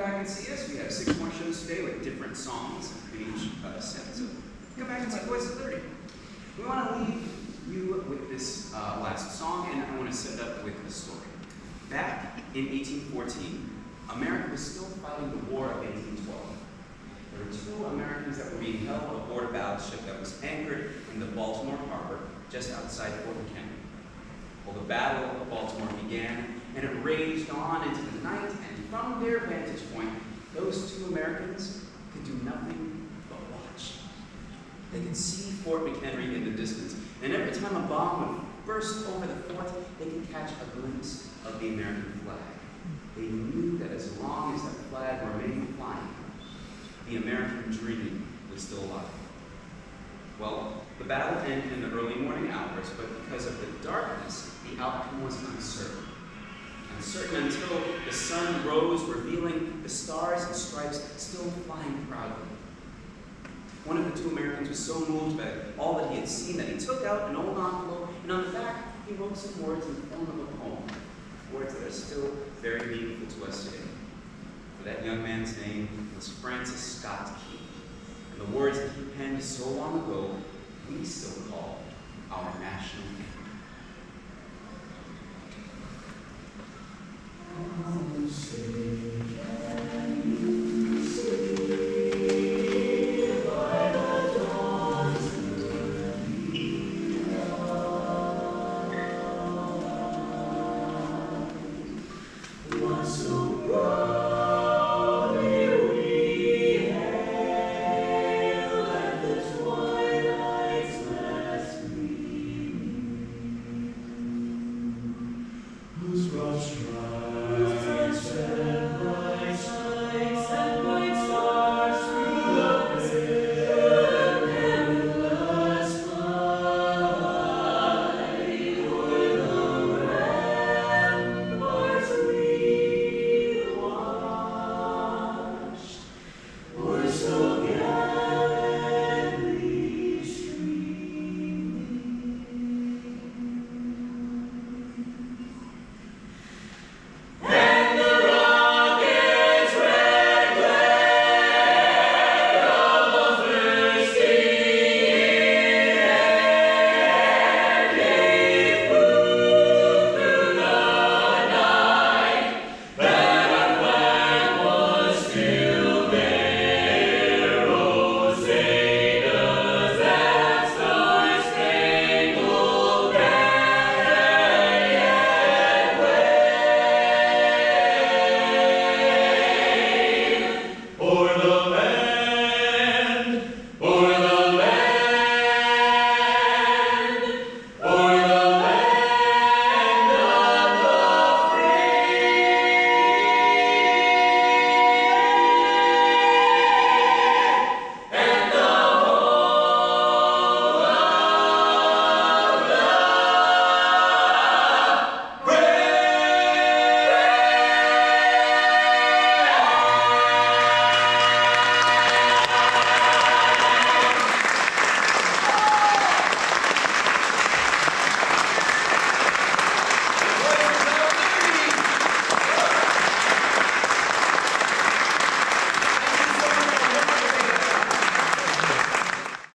back and see us. We have 6 more shows today with different songs in each set. So come back and see Voice of Liberty. We want to leave you with this last song, and I want to set it up with a story. Back in 1814, America was still fighting the War of 1812. There were 2 Americans that were being held aboard a battleship that was anchored in the Baltimore harbor just outside Fort McHenry. Well, the Battle of Baltimore began, and it raged on into the night, and from their vantage point, those 2 Americans could do nothing but watch. They could see Fort McHenry in the distance, and every time a bomb would burst over the fort, they could catch a glimpse of the American flag. They knew that as long as that flag remained flying, the American dream was still alive. Well, the battle ended in the early morning hours, but because of the darkness, the outcome was uncertain. Uncertain until the sun rose, revealing the stars and stripes still flying proudly. One of the 2 Americans was so moved by all that he had seen that he took out an old envelope, and on the back he wrote some words in the form of a poem, words that are still very meaningful to us today. For that young man's name was Francis Scott Key, and the words that he penned so long ago we still call our national anthem. Oh, say